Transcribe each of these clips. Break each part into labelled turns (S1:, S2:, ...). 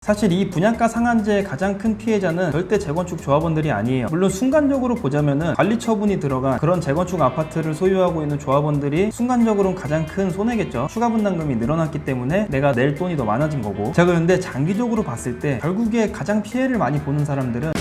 S1: 사실 이 분양가 상한제의 가장 큰 피해자는 절대 재건축 조합원들이 아니에요. 물론 순간적으로 보자면은 관리 처분이 들어간 그런 재건축 아파트를 소유하고 있는 조합원들이 순간적으로는 가장 큰 손해겠죠. 추가 분담금이 늘어났기 때문에 내가 낼 돈이 더 많아진 거고. 자, 그런데 장기적으로 봤을 때 결국에 가장 피해를 많이 보는 사람들은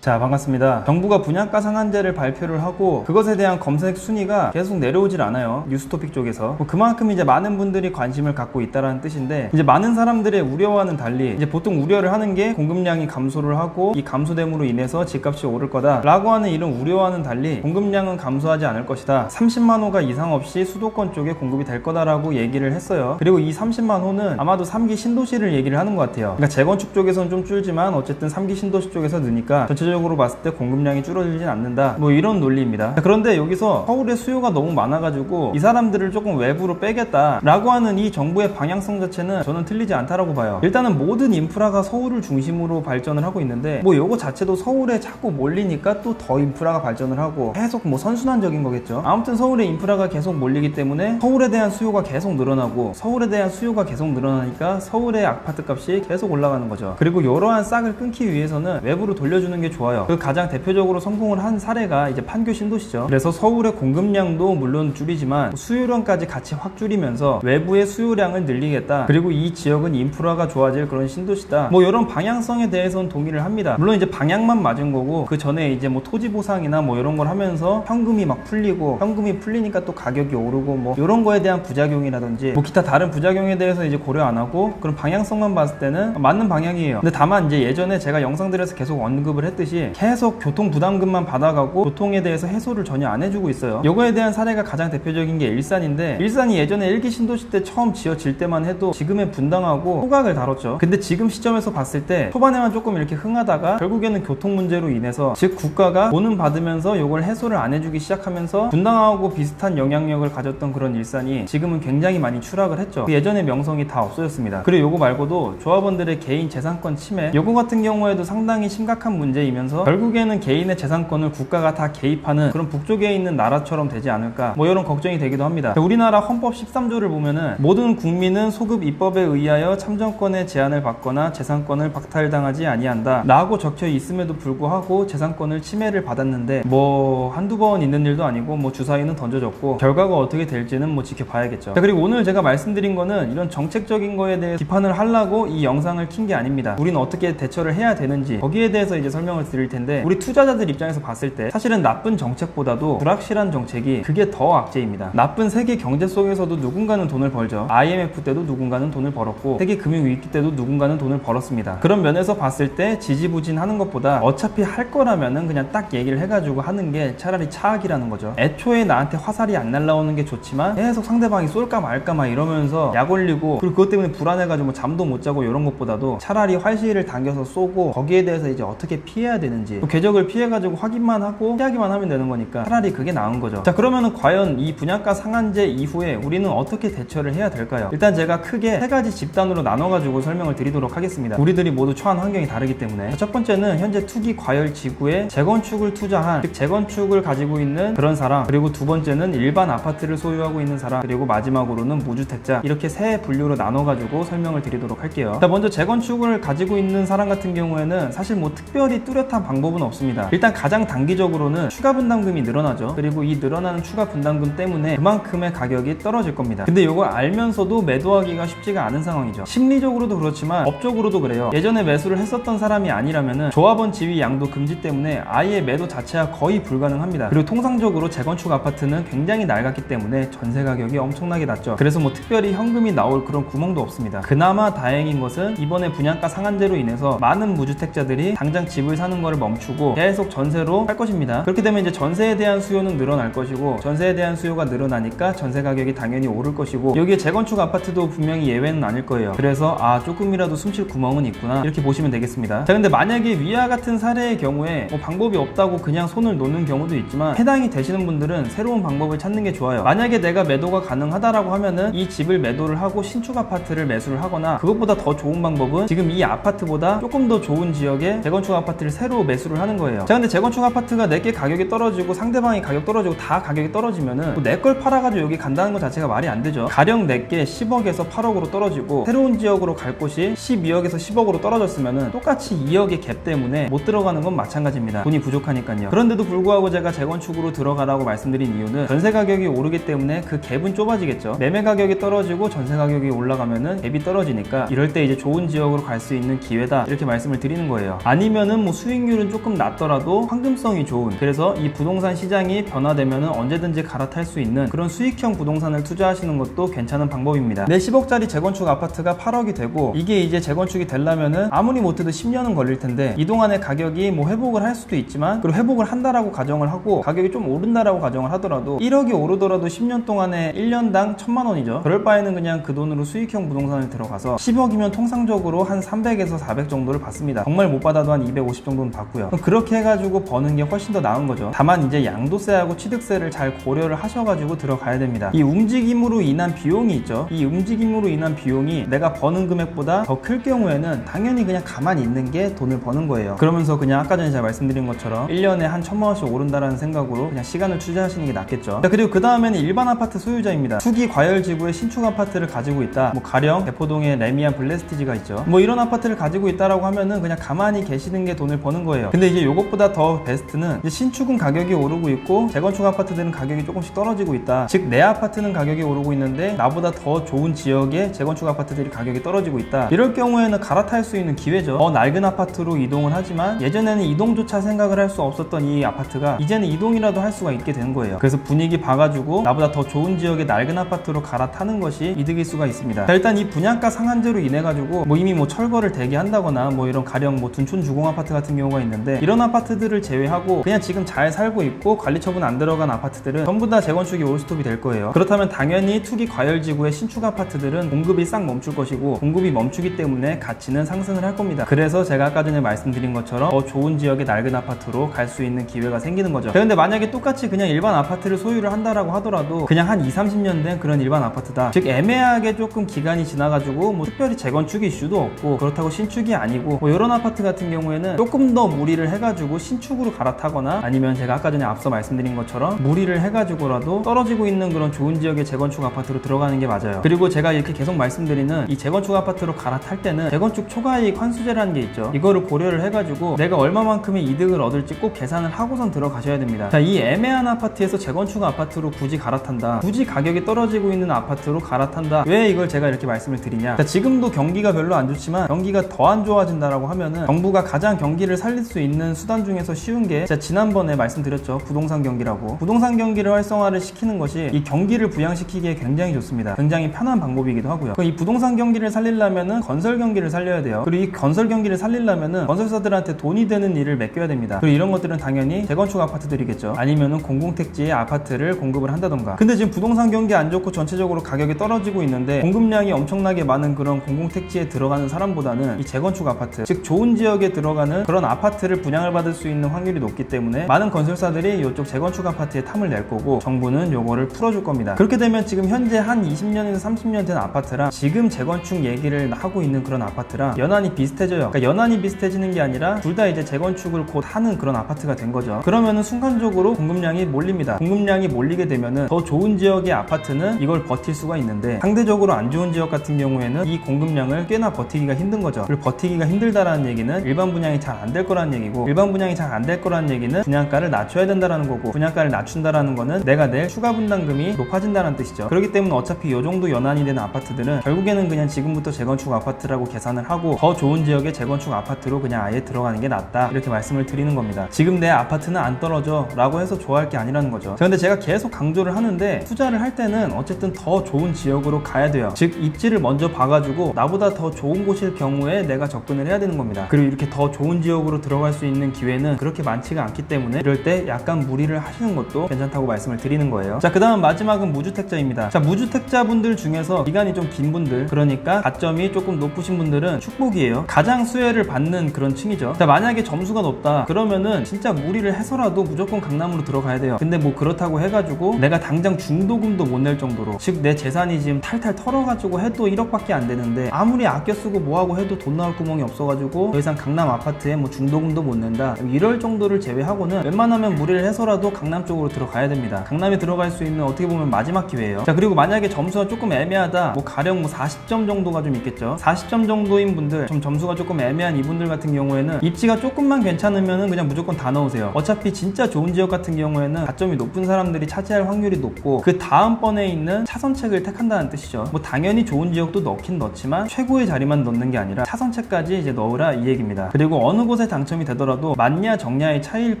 S1: 자, 반갑습니다. 정부가 분양가 상한제를 발표를 하고 그것에 대한 검색 순위가 계속 내려오질 않아요. 뉴스토픽 쪽에서. 그만큼 이제 많은 분들이 관심을 갖고 있다는 뜻인데, 이제 많은 사람들의 우려와는 달리 이제 보통 우려를 하는 게 공급량이 감소를 하고 이 감소됨으로 인해서 집값이 오를 거다 라고 하는 이런 우려와는 달리 공급량은 감소하지 않을 것이다. 30만 호가 이상 없이 수도권 쪽에 공급이 될 거다라고 얘기를 했어요. 그리고 이 30만 호는 아마도 3기 신도시를 얘기를 하는 것 같아요. 그러니까 재건축 쪽에서는 좀 줄지만 어쨌든 3기 신도시 쪽에서 느니까 전체적으로 봤을 때 공급량이 줄어들진 않는다, 뭐 이런 논리입니다. 그런데 여기서 서울의 수요가 너무 많아가지고 이 사람들을 조금 외부로 빼겠다 라고 하는 이 정부의 방향성 자체는 저는 틀리지 않다라고 봐요. 일단은 모든 인프라가 서울을 중심으로 발전을 하고 있는데 뭐 요거 자체도 서울에 자꾸 몰리니까 또 더 인프라가 발전을 하고 계속 뭐 선순환적인 거겠죠. 아무튼 서울의 인프라가 계속 몰리기 때문에 서울에 대한 수요가 계속 늘어나고 서울에 대한 수요가 계속 늘어나니까 서울의 아파트 값이 계속 올라가는 거죠. 그리고 이러한 싹을 끊기 위해서는 외부로 돌려주는 게 좋아요. 그 가장 대표적으로 성공을 한 사례가 이제 판교 신도시죠. 그래서 서울의 공급량도 물론 줄이지만 수요량까지 같이 확 줄이면서 외부의 수요량을 늘리겠다. 그리고 이 지역은 인프라가 좋아질 그런 신도시다. 뭐 이런 방향성에 대해서는 동의를 합니다. 물론 이제 방향만 맞은 거고 그 전에 이제 뭐 토지 보상이나 뭐 이런 걸 하면서 현금이 막 풀리고 현금이 풀리니까 또 가격이 오르고 뭐 이런 거에 대한 부작용이라든지 뭐 기타 다른 부작용에 대해서 이제 고려 안 하고 그런 방향성만 봤을 때는 맞는 방향이에요. 근데 다만 이제 예전에 제가 영상들에서 계속 언급을 했듯이 계속 교통 부담금만 받아가고 교통에 대해서 해소를 전혀 안 해주고 있어요. 요거에 대한 사례가 가장 대표적인 게 일산인데, 일산이 예전에 1기 신도시 때 처음 지어질 때만 해도 지금의 분당하고 호각을 다뤘죠. 근데 지금 시점에서 봤을 때 초반에만 조금 이렇게 흥하다가 결국에는 교통 문제로 인해서, 즉 국가가 돈은 받으면서 요걸 해소를 안 해주기 시작하면서 분당하고 비슷한 영향력을 가졌던 그런 일산이 지금은 굉장히 많이 추락을 했죠. 그 예전의 명성이 다 없어졌습니다. 그리고 요거 말고도 조합원들의 개인 재산권 침해, 요거 같은 경우에도 상당히 심각한 문제이면서 결국에는 개인의 재산권을 국가가 다 개입하는 그런 북쪽에 있는 나라처럼 되지 않을까, 뭐 이런 걱정이 되기도 합니다. 우리나라 헌법 13조를 보면은 모든 국민은 소급 입법에 의하여 참정권의 제한을 받거나 재산권을 박탈당하지 아니한다 라고 적혀 있음에도 불구하고 재산권을 침해를 받았는데 뭐 한두 번 있는 일도 아니고 뭐 주사위는 던져졌고 결과가 어떻게 될지는 뭐 지켜봐야겠죠. 자, 그리고 오늘 제가 말씀드린 거는 이런 정책적인 거에 대해 비판을 하려고 이 영상을 킨 게 아닙니다. 우리는 어떻게 대처를 해야 되는지 거기에 대해서 이제 설명을 드릴 텐데, 우리 투자자들 입장에서 봤을 때 사실은 나쁜 정책보다도 불확실한 정책이 그게 더 악재입니다. 나쁜 세계 경제 속에서도 누군가는 돈을 벌죠. IMF 때도 누군가는 돈을 벌었고 세계 금융위기 때도 누군가는 돈을 벌었습니다. 그런 면에서 봤을 때 지지부진하는 것보다 어차피 할 거라면은 그냥 딱 얘기를 해가지고 하는 게 차라리 차악이라는 거죠. 애초에 나한테 화살이 안 날라오는 게 좋지만 계속 상대방이 쏠까 말까 막 이러면서 약 올리고 그리고 그것 때문에 불안해가지고 뭐 잠도 못 자고 이런 것보다도 차라리 활시위를 당겨서 쏘고 거기에 대해서 이제 어떻게 피해야 되는지 궤적을 피해가지고 확인만 하고 피하기만 하면 되는 거니까 차라리 그게 나은 거죠. 자, 그러면은 과연 이 분양가 상한제 이후에 우리는 어떻게 대처를 해야 될까요? 일단 제가 크게 세 가지 집단으로 나눠가지고 설명을 드리도록 하겠습니다. 우리들이 모두 처한 환경이 다르기 때문에. 첫 번째는 현재 투기 과열 지구에 재건축을 투자한, 즉 재건축을 가지고 있는 그런 사람, 그리고 두 번째는 일반 아파트를 소유하고 있는 사람, 그리고 마지막으로는 무주택자, 이렇게 세 분류로 나눠가지고 설명을 드리도록 할게요. 자, 먼저 재건축을 가지고 있는 사람 같은 경우에는 사실 뭐 특별히 뚜렷한 방법은 없습니다. 일단 가장 단기적으로는 추가 분담금이 늘어나죠. 그리고 이 늘어나는 추가 분담금 때문에 그만큼의 가격이 떨어질 겁니다. 근데 이걸 알면서도 매도하기가 쉽지가 않은 상황이죠. 심리적으로도 그렇지만 법적으로도 그래요. 예전에 매수를 했었던 사람이 아니라면은 조합원 지위 양도 금지 때문에 아예 매도 자체가 거의 불가능합니다. 그리고 통상적으로 재건축 아파트는 굉장히 낡았기 때문에 전세 가격이 엄청나게 낮죠. 그래서 뭐 특별히 현금이 나올 그런 구멍도 없습니다. 그나마 다행인 것은 이번에 분양가 상한제로 인해서 많은 무주택자들이 당장 집을 사는 거를 멈추고 계속 전세로 할 것입니다. 그렇게 되면 이제 전세에 대한 수요는 늘어날 것이고, 전세에 대한 수요가 늘어나니까 전세 가격이 당연히 오를 것이고, 여기에 재건축 아파트도 분명히 예외는 아닐 거예요. 그래서 조금이라도 숨쉴 구멍은 있구나, 이렇게 보시면 되겠습니다. 자, 근데 만약에 위와 같은 사례의 경우에 뭐 방법이 없다고 그냥 손을 놓는 경우도 있지만 해당이 되시는 분들은 새로운 방법을 찾는 게 좋아요. 만약에 내가 매도가 가능하다라고 하면은 이 집을 매도를 하고 신축 아파트를 매수를 하거나, 그것보다 더 좋은 방법은 지금 이 아파트보다 조금 더 좋은 지역에 재건축 아파트를 새로 매수를 하는 거예요. 자, 근데 재건축 아파트가 내게 가격이 떨어지고 상대방이 가격 떨어지고 다 가격이 떨어지면은 내 걸 팔아가지고 여기 간다는 것 자체가 말이 안 되죠. 가령 내게 10억에서 8억으로 떨어지고 새로운 지역으로 갈 곳이 12억에서 10억으로 떨어졌으면은 똑같이 2억의 갭 때문에 못 들어가는 건 마찬가지입니다. 돈이 부족하니까요. 그런데도 불구하고 제가 재건축으로 들어가라고 말씀드린 이유는 전세 가격이 오르기 때문에 그 갭은 좁아지겠죠. 매매 가격이 떨어지고 전세 가격이 올라가면은 갭이 떨어지니까 이럴 때 이제 좋은 지역으로 갈 수 있는 기회다, 이렇게 말씀을 드리는 거예요. 아니면은 뭐 수익률은 조금 낮더라도 황금성이 좋은, 그래서 이 부동산 시장이 변화되면은 언제든지 갈아탈 수 있는 그런 수익형 부동산을 투자하시는 것도 괜찮은 방법입니다. 내 10억짜리 재건축 아파트가 8억이 되고 이게 이제 재건축이 되려면은 아무리 못해도 10년은 걸릴 텐데 이 동안의 가격이 뭐 회복을 할 수도 있지만, 그리고 회복을 한다라고 가정을 하고 가격이 좀 오른다라고 가정을 하더라도 1억이 오르더라도 10년 동안에 1년당 1000만 원이죠. 그럴 바에는 그냥 그 돈으로 수익형 부동산을 들어가서 10억이면 통상적으로 한 300에서 400 정도를 받습니다. 정말 못 받아도 한 250 정도는 받고요. 그렇게 해가지고 버는 게 훨씬 더 나은 거죠. 다만 이제 양도세하고 취득세를 잘 고려를 하셔가지고 들어가야 됩니다. 이 움직임으로 인한 비용이 있죠. 이 움직임으로 인한 비용이 내가 버는 금액보다 더 클 경우에는 당연히 그냥 가만히 있는 게 돈을 버는 거예요. 그러면서 그냥 아까 전에 제가 말씀드린 것처럼 1년에 한 1000만 원씩 오른다라는 생각으로 그냥 시간을 투자하시는 게 낫겠죠. 자, 그리고 그 다음에는 일반 아파트 소유자입니다. 투기 과열 지구에 신축 아파트를 가지고 있다. 뭐 가령 대포동에 레미안 블레스티지가 있죠. 뭐 이런 아파트를 가지고 있다라고 하면은 그냥 가만히 계시는 게 돈을 버는 거예요. 근데 이제 요것보다 더 베스트는 이제 신축은 가격이 오르고 있고 재건축 아파트들은 가격이 조금씩 떨어지고 있다. 즉 내 아파트는 가격이 오르고 있는데 나보다 더 좋은 지역의 재건축 아파트들이 가격이 떨어지고 있다. 이럴 경우에는 갈아탈 수 있는 기회죠. 더 낡은 아파트로 이동을 하지만 예전에는 이동조차 생각을 할 수 없었던 이 아파트가 이제는 이동이라도 할 수가 있게 된 거예요. 그래서 분위기 봐가지고 나보다 더 좋은 지역의 낡은 아파트로 갈아타는 것이 이득일 수가 있습니다. 자, 일단 이 분양가 상한제로 인해 가지고 뭐 이미 뭐 철거를 대기한다거나 뭐 이런 가령 뭐 둔촌 주공 아파트 같은 경우가 있는데, 이런 아파트들을 제외하고 그냥 지금 잘 살고 있고 관리 처분 안 들어간 아파트들은 전부 다 재건축이 올스톱이 될 거예요. 그렇다면 당연히 투기 과열지구의 신축 아파트들은 공급이 싹 멈출 것이고, 공급이 멈추기 때문에 가치는 상승을 할 겁니다. 그래서 제가 아까 전에 말씀드린 것처럼 더 좋은 지역의 낡은 아파트로 갈 수 있는 기회가 생기는 거죠. 그런데 만약에 똑같이 그냥 일반 아파트를 소유를 한다라고 하더라도 그냥 한 20-30년 된 그런 일반 아파트다. 즉 애매하게 조금 기간이 지나가지고 뭐 특별히 재건축 이슈도 없고 그렇다고 신축이 아니고 뭐 이런 아파트 같은 경우에는 조금 더 무리를 해가지고 신축으로 갈아타거나, 아니면 제가 아까 전에 앞서 말씀드린 것처럼 무리를 해가지고라도 떨어지고 있는 그런 좋은 지역의 재건축 아파트로 들어가는 게 맞아요. 그리고 제가 이렇게 계속 말씀드리는 이 재건축 아파트로 갈아탈 때는 재건축 초과이익 환수제라는 게 있죠. 이거를 고려를 해가지고 내가 얼마만큼의 이득을 얻을지 꼭 계산을 하고선 들어가셔야 됩니다. 자, 이 애매한 아파트에서 재건축 아파트로 굳이 갈아탄다, 굳이 가격이 떨어지고 있는 아파트로 갈아탄다, 왜 이걸 제가 이렇게 말씀을 드리냐. 자, 지금도 경기가 별로 안 좋지만 경기가 더 안 좋아진다라고 하면은 정부가 가장 경기를 살릴 수 있는 수단 중에서 쉬운 게, 제가 지난번에 말씀드렸죠, 부동산 경기라고. 부동산 경기를 활성화를 시키는 것이 이 경기를 부양시키기에 굉장히 좋습니다. 굉장히 편한 방법이기도 하고요. 이 부동산 경기를 살리려면은 건설 경기를 살려야 돼요. 그리고 이 건설 경기를 살리려면은 건설사들한테 돈이 되는 일을 맡겨야 됩니다. 그리고 이런 것들은 당연히 재건축 아파트들이겠죠. 아니면은 공공택지의 아파트를 공급을 한다던가. 근데 지금 부동산 경기 안 좋고 전체적으로 가격이 떨어지고 있는데 공급량이 엄청나게 많은 그런 공공택지에 들어가는 사람보다는 이 재건축 아파트, 즉 좋은 지역에 들어가는 그런 아파트를 분양을 받을 수 있는 확률이 높기 때문에 많은 건설사들이 이쪽 재건축 아파트에 탐을 낼 거고 정부는 요거를 풀어줄 겁니다. 그렇게 되면 지금 현재 한 20년에서 30년 된 아파트랑 지금 재건축 얘기를 하고 있는 그런 아파트랑 연한이 비슷해져요. 그러니까 연한이 비슷해지는 게 아니라 둘 다 이제 재건축을 곧 하는 그런 아파트가 된 거죠. 그러면은 순간적으로 공급량이 몰립니다. 공급량이 몰리게 되면은 더 좋은 지역의 아파트는 이걸 버틸 수가 있는데, 상대적으로 안 좋은 지역 같은 경우에는 이 공급량을 꽤나 버티기가 힘든 거죠. 그리고 버티기가 힘들다라는 얘기는 일반 분양이 잘 안 될 거라는 얘기고, 일반 분양이 잘 안 될 거라는 얘기는 분양가를 낮춰야 된다라는 거고, 분양가를 낮춘다라는 거는 내가 낼 추가 분담금이 높아진다는 뜻이죠. 그렇기 때문에 어차피 이 정도 연한이 되는 아파트들은 결국에는 그냥 지금부터 재건축 아파트라고 계산을 하고 더 좋은 지역의 재건축 아파트로 그냥 아예 들어가는 게 낫다, 이렇게 말씀을 드리는 겁니다. 지금 내 아파트는 안 떨어져 라고 해서 좋아할 게 아니라는 거죠. 그런데 제가 계속 강조를 하는데, 투자를 할 때는 어쨌든 더 좋은 지역으로 가야 돼요. 즉 입지를 먼저 봐가지고 나보다 더 좋은 곳일 경우에 내가 접근을 해야 되는 겁니다. 그리고 이렇게 더 좋은 지역으로 들어갈 수 있는 기회는 그렇게 많지가 않기 때문에 이럴 때 약간 무리를 하시는 것도 괜찮다고 말씀을 드리는 거예요. 자, 그 다음 마지막은 무주택자입니다. 자, 무주택자분들 중에서 기간이 좀 긴 분들, 그러니까 가점이 조금 높으신 분들은 축복이에요. 가장 수혜를 받는 그런 층이죠. 자, 만약에 점수가 높다 그러면은 진짜 무리를 해서라도 무조건 강남으로 들어가야 돼요. 근데 뭐 그렇다고 해가지고 내가 당장 중도금도 못 낼 정도로, 즉 내 재산이 지금 탈탈 털어가지고 해도 1억밖에 안 되는데 아무리 아껴 쓰고 뭐하고 해도 돈 나올 구멍이 없어가지고 더 이상 강남 아파트에 뭐 중도금도 못 낸다 이럴 정도를 제외하고는 웬만하면 무리를 해서라도 강남 쪽으로 들어가야 됩니다. 강남에 들어갈 수 있는 어떻게 보면 마지막 기회예요. 자, 그리고 만약에 점수가 조금 애매하다, 뭐 가령 뭐 40점 정도가 좀 있겠죠. 40점 정도인 분들, 좀 점수가 조금 애매한 이분들 같은 경우에는 입지가 조금만 괜찮으면은 그냥 무조건 다 넣으세요. 어차피 진짜 좋은 지역 같은 경우에는 가점이 높은 사람들이 차지할 확률이 높고 그 다음번에 있는 차선책을 택한다는 뜻이죠. 뭐 당연히 좋은 지역도 넣긴 넣지만 최고의 자리만 넣는 게 아니라 차선책까지 이제 넣으라 이 얘기입니다. 그리고 어느 곳에 당첨이 되더라도 맞냐 정냐의 차이일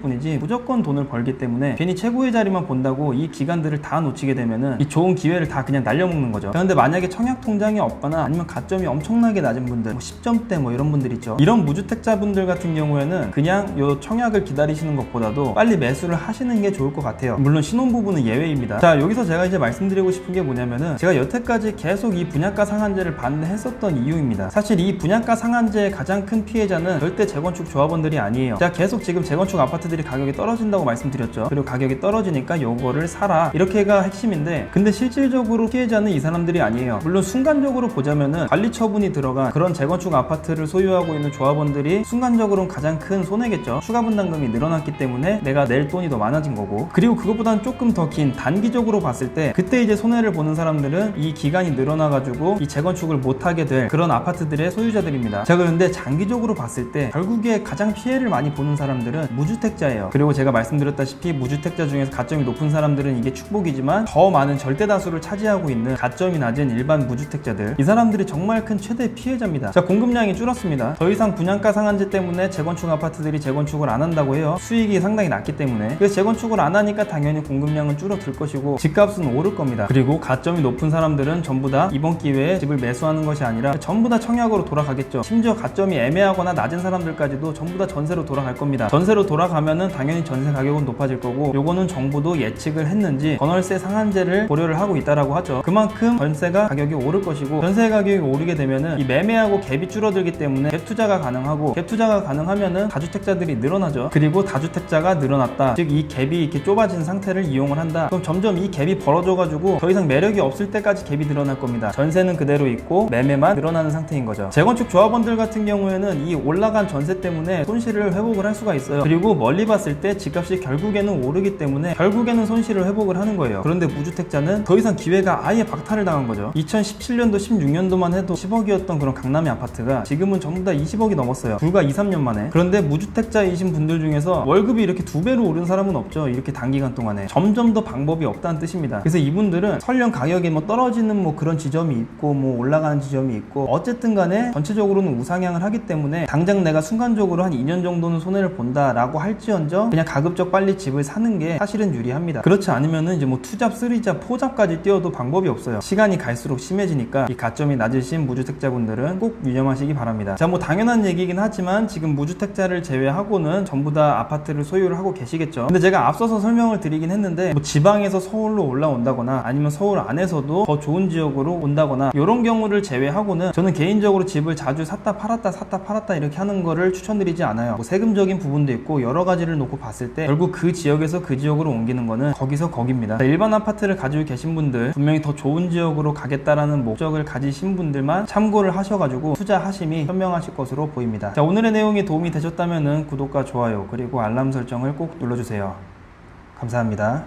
S1: 뿐이지 무조건 돈을 벌기 때문에 괜히 최고의 자리만 본다고 이 기간들을 다 놓치게 되면은 이 좋은 기회를 다 그냥 날려먹는 거죠. 그런데 만약에 청약 통장이 없거나 아니면 가점이 엄청나게 낮은 분들, 뭐 10점대 뭐 이런 분들 있죠. 이런 무주택자분들 같은 경우에는 그냥 요 청약을 기다리시는 것보다도 빨리 매수를 하시는 게 좋을 것 같아요. 물론 신혼부부는 예외입니다. 자, 여기서 제가 이제 말씀드리고 싶은 게 뭐냐면은 제가 여태까지 계속 이 분양가 상한제를 반대했었던 이유입니다. 사실 이 분양가 상한제의 가장 큰 피해자는 절대 재건축 조합원들이 아니에요. 제가 계속 지금 재건축 아파트들이 가격이 떨어진다고 말씀드렸죠. 그리고 가격이 떨어지니까 요거를 사라 이렇게가 핵심인데, 근데 실질적으로 피해자는 이 사람들이 아니에요. 물론 순간적으로 보자면은 관리 처분이 들어간 그런 재건축 아파트를 소유하고 있는 조합원들이 순간적으로는 가장 큰 손해겠죠. 추가 분담금이 늘어났기 때문에 내가 낼 돈이 더 많아진 거고, 그리고 그것보다는 조금 더 긴 단기적으로 봤을 때 그때 이제 손해를 보는 사람들은 이 기간이 늘어나가지고 이 재건축을 못하게 될 그런 아파트들의 소유자들입니다. 자, 그런데 장기적으로 봤을 때 결국에 가장 피해를 많이 보는 사람들은 무주택자예요. 그리고 제가 말씀드렸다시피 무주택자 중에서 가점이 높은 사람들은 이게 축복이지만 더 많은 절대 다수를 차지하고 있는 가점이 낮은 일반 무주택자들, 이 사람들이 정말 큰 최대 피해자입니다. 자, 공급량이 줄었습니다. 더 이상 분양가 상한제 때문에 재건축 아파트들이 재건축을 안 한다고 해요. 수익이 상당히 낮기 때문에. 그래서 재건축을 안 하니까 당연히 공급량은 줄어들 것이고 집값은 오를 겁니다. 그리고 가점이 높은 사람들은 전부 다 이번 기회에 집을 매수하는 것이 아니라 전부 다 청약으로 돌아가겠죠. 심지어 가점이 애매하거나 낮은 사람들까지도 전부 다 전세로 돌아갈 겁니다. 전세로 돌아가면은 당연히 전세 가격은 높아질 거고, 요거는 정부도 예측을 했는지 전월세 상한제를 고려를 하고 있다라고 하죠. 그만큼 전세가 가격이 오를 것이고, 전세 가격이 오르게 되면은 이 매매하고 갭이 줄어들기 때문에 갭 투자가 가능하고, 갭 투자가 가능하면은 다주택자들이 늘어나죠. 그리고 다주택자가 늘어났다, 즉 이 갭이 이렇게 좁아진 상태를 이용을 한다. 그럼 점점 이 갭이 벌어져가지고 더 이상 매력이 없을 때까지 갭이 늘어날 겁니다. 전세는 그대로 있고 매매만 늘어나는 상태인 거죠. 재건축 조합원들 같은 경우에는 이 올라간 전세 때문에 손실을 회복을 할 수가 있어요. 그리고 멀리 봤을 때 집값이 결국에는 오르기 때문에 결국에는 손실을 회복을 하는 거예요. 그런데 무주택자는 더 이상 기회가 아예 박탈을 당한 거죠. 2017년도 16년도만 해도 10억이었던 그런 강남의 아파트가 지금은 전부 다 20억이 넘었어요. 불과 2, 3년 만에. 그런데 무주택자이신 분들 중에서 월급이 이렇게 2배로 오른 사람은 없죠. 이렇게 단기간 동안에. 점점 더 방법이 없다는 뜻입니다. 그래서 이분들은 설령 가격이 뭐 떨어지는 뭐 그런 지점이 있고 뭐 올라가는 지점이 있고 어쨌든 간에 전체적으로는 우상향을 하기 때문에 당장 내가 순간적으로 한 2년 정도는 손해를 본다라고 할지언정 그냥 가급적 빨리 집을 사는 게 사실은 유리합니다. 그렇지 않으면은 이제 뭐 투잡, 쓰리잡, 포잡까지 뛰어도 방법이 없어요. 시간이 갈수록 심해지니까 이 가점이 낮으신 무주택자분들은 꼭 유념하시기 바랍니다. 자, 뭐 당연한 얘기긴 하지만 지금 무주택자를 제외하고는 전부 다 아파트를 소유를 하고 계시겠죠. 근데 제가 앞서서 설명을 드리긴 했는데 뭐 지방에서 서울로 올라온다거나 아니면 서울 안에서도 더 좋은 지역으로 온다거나 이런 경우를 제외하고는 저는 개인적으로 집을 자주 샀다 팔았다 이렇게 하는 거를 추천드리지 않아요. 뭐 세금적인 부분도 있고 여러 가지를 놓고 봤을 때 결국 그 지역에서 그 지역으로 옮기는 거는 거기서 거기입니다. 일반 아파트를 가지고 계신 분들, 분명히 더 좋은 지역으로 가겠다라는 목적을 가지신 분들만 참고를 하셔가지고 투자하심이 현명하실 것으로 보입니다. 자, 오늘의 내용이 도움이 되셨다면 구독과 좋아요 그리고 알람 설정을 꼭 눌러주세요. 감사합니다.